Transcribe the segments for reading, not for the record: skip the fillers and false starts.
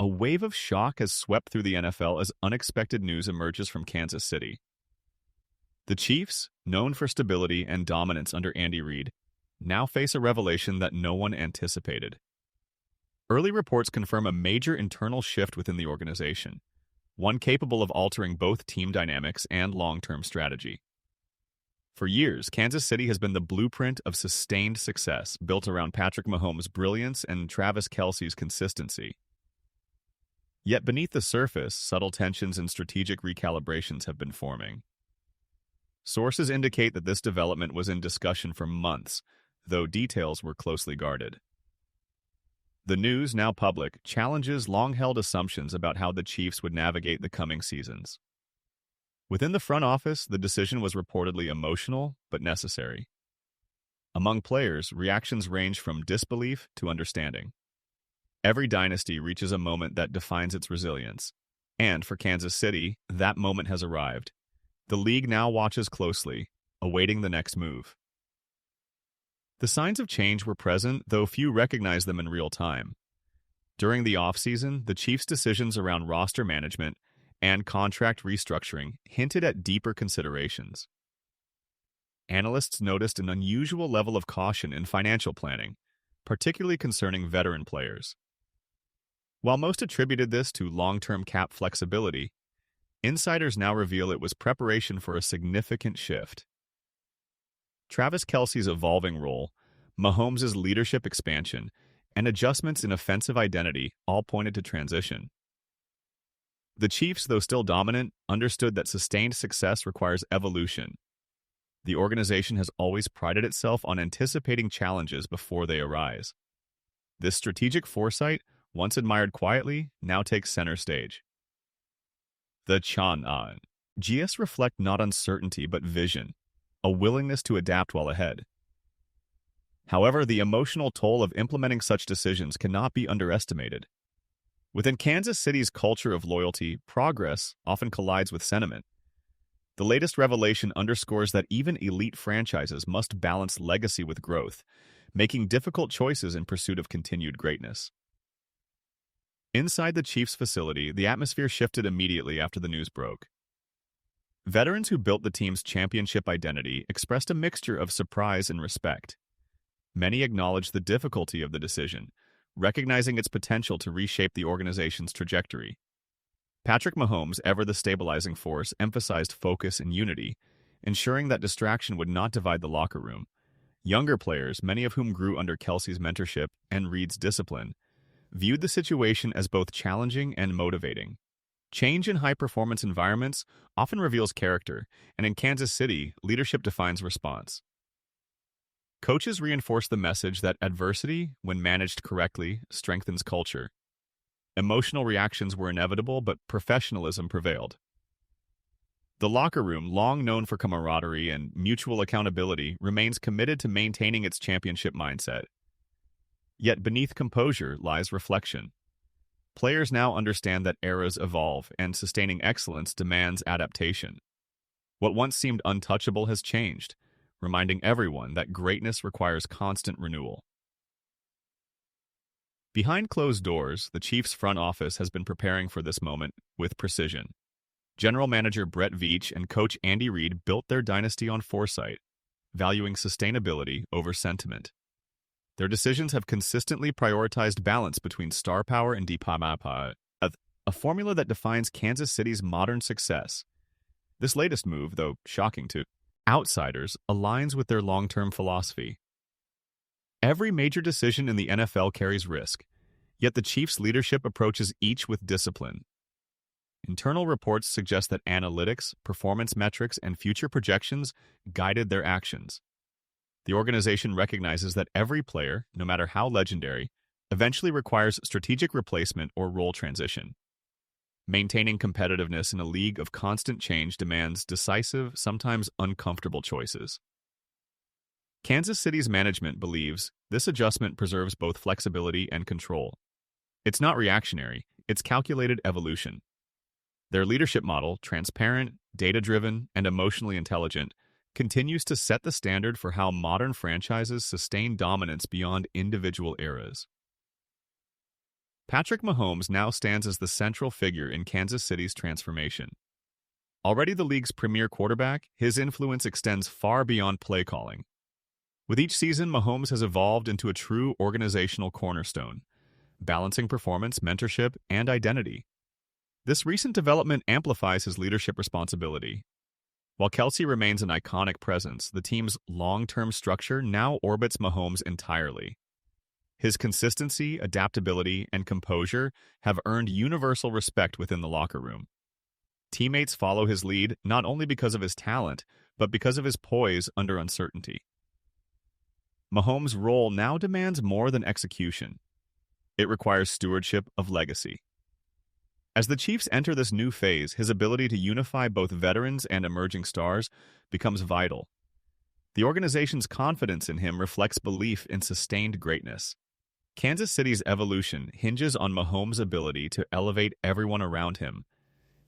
A wave of shock has swept through the NFL as unexpected news emerges from Kansas City. The Chiefs, known for stability and dominance under Andy Reid, now face a revelation that no one anticipated. Early reports confirm a major internal shift within the organization, one capable of altering both team dynamics and long-term strategy. For years, Kansas City has been the blueprint of sustained success built around Patrick Mahomes' brilliance and Travis Kelce's consistency. Yet beneath the surface, subtle tensions and strategic recalibrations have been forming. Sources indicate that this development was in discussion for months, though details were closely guarded. The news, now public, challenges long-held assumptions about how the Chiefs would navigate the coming seasons. Within the front office, the decision was reportedly emotional but necessary. Among players, reactions range from disbelief to understanding. Every dynasty reaches a moment that defines its resilience, and for Kansas City, that moment has arrived. The league now watches closely, awaiting the next move. The signs of change were present, though few recognized them in real time. During the offseason, the Chiefs' decisions around roster management and contract restructuring hinted at deeper considerations. Analysts noticed an unusual level of caution in financial planning, particularly concerning veteran players. While most attributed this to long-term cap flexibility, insiders now reveal it was preparation for a significant shift. Travis Kelce's evolving role, Mahomes' leadership expansion, and adjustments in offensive identity all pointed to transition. The Chiefs, though still dominant, understood that sustained success requires evolution. The organization has always prided itself on anticipating challenges before they arise. This strategic foresight, once admired quietly, now takes center stage. The Chan-An GS reflect not uncertainty but vision, a willingness to adapt while ahead. However, the emotional toll of implementing such decisions cannot be underestimated. Within Kansas City's culture of loyalty, progress often collides with sentiment. The latest revelation underscores that even elite franchises must balance legacy with growth, making difficult choices in pursuit of continued greatness. Inside the Chiefs' facility, the atmosphere shifted immediately after the news broke. Veterans who built the team's championship identity expressed a mixture of surprise and respect. Many acknowledged the difficulty of the decision, recognizing its potential to reshape the organization's trajectory. Patrick Mahomes, ever the stabilizing force, emphasized focus and unity, ensuring that distraction would not divide the locker room. Younger players, many of whom grew under Kelce's mentorship and Reid's discipline, viewed the situation as both challenging and motivating. Change in high-performance environments often reveals character, and in Kansas City, leadership defines response. Coaches reinforce the message that adversity, when managed correctly, strengthens culture. Emotional reactions were inevitable, but professionalism prevailed. The locker room, long known for camaraderie and mutual accountability, remains committed to maintaining its championship mindset. Yet beneath composure lies reflection. Players now understand that eras evolve, and sustaining excellence demands adaptation. What once seemed untouchable has changed, reminding everyone that greatness requires constant renewal. Behind closed doors, the Chiefs' front office has been preparing for this moment with precision. General Manager Brett Veach and Coach Andy Reid built their dynasty on foresight, valuing sustainability over sentiment. Their decisions have consistently prioritized balance between star power and deep-a formula that defines Kansas City's modern success. This latest move, though shocking to outsiders, aligns with their long-term philosophy. Every major decision in the NFL carries risk, yet the Chiefs' leadership approaches each with discipline. Internal reports suggest that analytics, performance metrics, and future projections guided their actions. The organization recognizes that every player, no matter how legendary, eventually requires strategic replacement or role transition. Maintaining competitiveness in a league of constant change demands decisive, sometimes uncomfortable choices. Kansas City's management believes this adjustment preserves both flexibility and control. It's not reactionary, it's calculated evolution. Their leadership model, transparent, data-driven, and emotionally intelligent, continues to set the standard for how modern franchises sustain dominance beyond individual eras. Patrick Mahomes now stands as the central figure in Kansas City's transformation. Already the league's premier quarterback, his influence extends far beyond play calling. With each season, Mahomes has evolved into a true organizational cornerstone, balancing performance, mentorship, and identity. This recent development amplifies his leadership responsibility. While Kelsey remains an iconic presence, the team's long-term structure now orbits Mahomes entirely. His consistency, adaptability, and composure have earned universal respect within the locker room. Teammates follow his lead not only because of his talent, but because of his poise under uncertainty. Mahomes' role now demands more than execution. It requires stewardship of legacy. As the Chiefs enter this new phase, his ability to unify both veterans and emerging stars becomes vital. The organization's confidence in him reflects belief in sustained greatness. Kansas City's evolution hinges on Mahomes' ability to elevate everyone around him,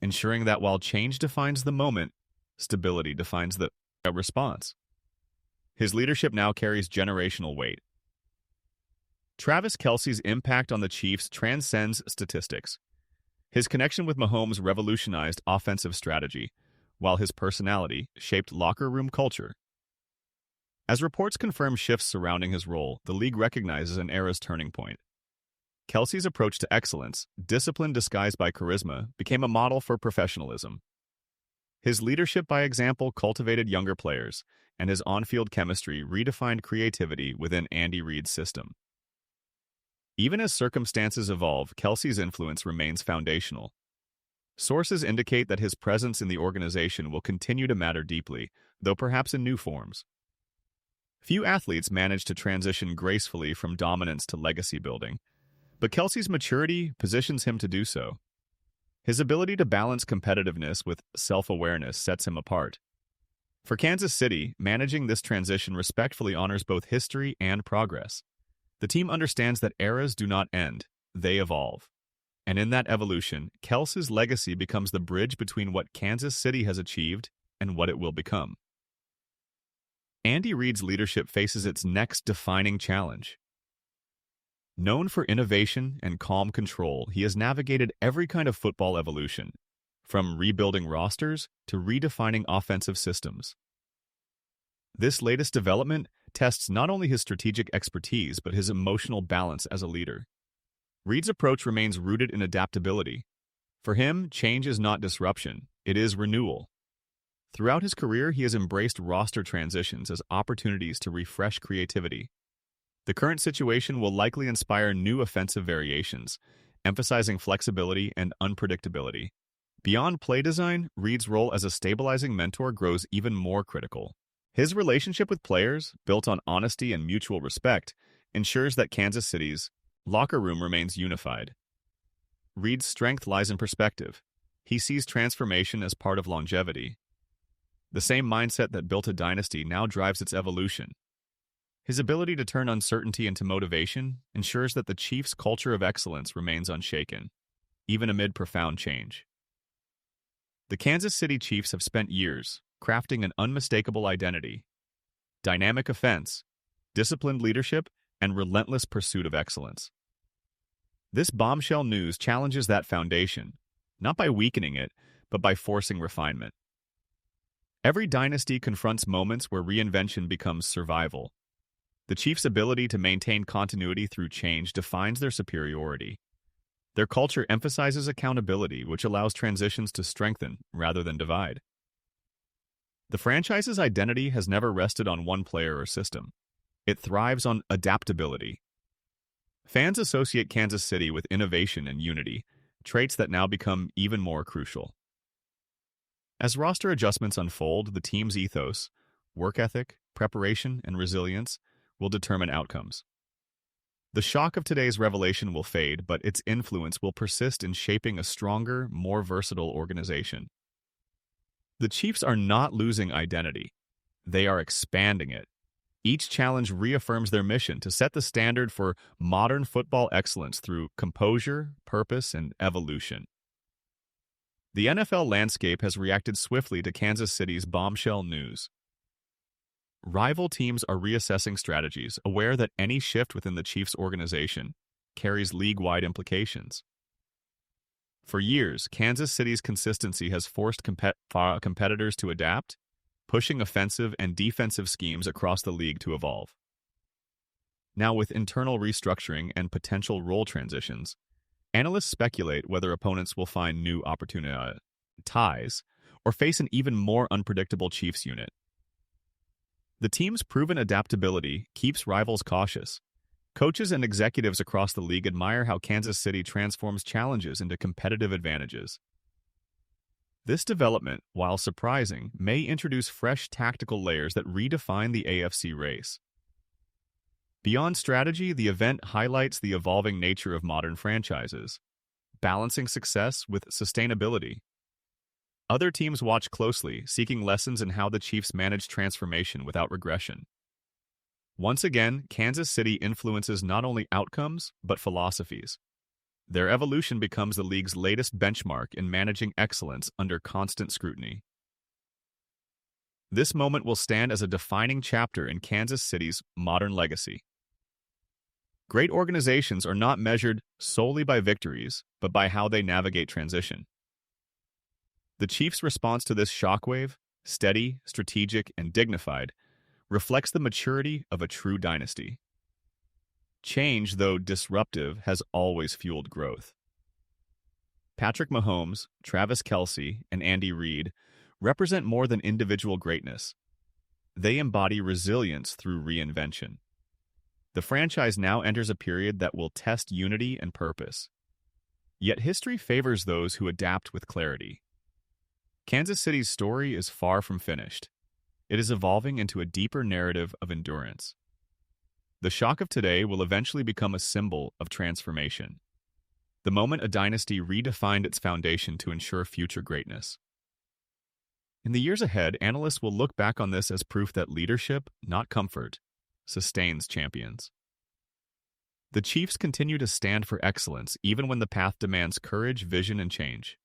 ensuring that while change defines the moment, stability defines the response. His leadership now carries generational weight. Travis Kelce's impact on the Chiefs transcends statistics. His connection with Mahomes revolutionized offensive strategy, while his personality shaped locker room culture. As reports confirm shifts surrounding his role, the league recognizes an era's turning point. Kelce's approach to excellence, discipline disguised by charisma, became a model for professionalism. His leadership by example cultivated younger players, and his on-field chemistry redefined creativity within Andy Reid's system. Even as circumstances evolve, Kelce's influence remains foundational. Sources indicate that his presence in the organization will continue to matter deeply, though perhaps in new forms. Few athletes manage to transition gracefully from dominance to legacy building, but Kelce's maturity positions him to do so. His ability to balance competitiveness with self-awareness sets him apart. For Kansas City, managing this transition respectfully honors both history and progress. The team understands that eras do not end, they evolve. And in that evolution, Kelce's legacy becomes the bridge between what Kansas City has achieved and what it will become. Andy Reid's leadership faces its next defining challenge. Known for innovation and calm control, he has navigated every kind of football evolution, from rebuilding rosters to redefining offensive systems. This latest development tests not only his strategic expertise but his emotional balance as a leader. Reid's approach remains rooted in adaptability. For him, change is not disruption, it is renewal. Throughout his career, he has embraced roster transitions as opportunities to refresh creativity. The current situation will likely inspire new offensive variations, emphasizing flexibility and unpredictability. Beyond play design, Reid's role as a stabilizing mentor grows even more critical. His relationship with players, built on honesty and mutual respect, ensures that Kansas City's locker room remains unified. Reid's strength lies in perspective. He sees transformation as part of longevity. The same mindset that built a dynasty now drives its evolution. His ability to turn uncertainty into motivation ensures that the Chiefs' culture of excellence remains unshaken, even amid profound change. The Kansas City Chiefs have spent years crafting an unmistakable identity, dynamic offense, disciplined leadership, and relentless pursuit of excellence. This bombshell news challenges that foundation, not by weakening it, but by forcing refinement. Every dynasty confronts moments where reinvention becomes survival. The Chiefs' ability to maintain continuity through change defines their superiority. Their culture emphasizes accountability, which allows transitions to strengthen rather than divide. The franchise's identity has never rested on one player or system. It thrives on adaptability. Fans associate Kansas City with innovation and unity, traits that now become even more crucial. As roster adjustments unfold, the team's ethos, work ethic, preparation, and resilience will determine outcomes. The shock of today's revelation will fade, but its influence will persist in shaping a stronger, more versatile organization. The Chiefs are not losing identity. They are expanding it. Each challenge reaffirms their mission to set the standard for modern football excellence through composure, purpose, and evolution. The NFL landscape has reacted swiftly to Kansas City's bombshell news. Rival teams are reassessing strategies, aware that any shift within the Chiefs' organization carries league-wide implications. For years, Kansas City's consistency has forced competitors to adapt, pushing offensive and defensive schemes across the league to evolve. Now, with internal restructuring and potential role transitions, analysts speculate whether opponents will find new ties or face an even more unpredictable Chiefs unit. The team's proven adaptability keeps rivals cautious. Coaches and executives across the league admire how Kansas City transforms challenges into competitive advantages. This development, while surprising, may introduce fresh tactical layers that redefine the AFC race. Beyond strategy, the event highlights the evolving nature of modern franchises, balancing success with sustainability. Other teams watch closely, seeking lessons in how the Chiefs manage transformation without regression. Once again, Kansas City influences not only outcomes, but philosophies. Their evolution becomes the league's latest benchmark in managing excellence under constant scrutiny. This moment will stand as a defining chapter in Kansas City's modern legacy. Great organizations are not measured solely by victories, but by how they navigate transition. The Chiefs' response to this shockwave, steady, strategic, and dignified, reflects the maturity of a true dynasty. Change, though disruptive, has always fueled growth. Patrick Mahomes, Travis Kelce, and Andy Reid represent more than individual greatness. They embody resilience through reinvention. The franchise now enters a period that will test unity and purpose. Yet history favors those who adapt with clarity. Kansas City's story is far from finished. It is evolving into a deeper narrative of endurance. The shock of today will eventually become a symbol of transformation. The moment a dynasty redefined its foundation to ensure future greatness. In the years ahead, analysts will look back on this as proof that leadership, not comfort, sustains champions. The Chiefs continue to stand for excellence even when the path demands courage, vision, and change.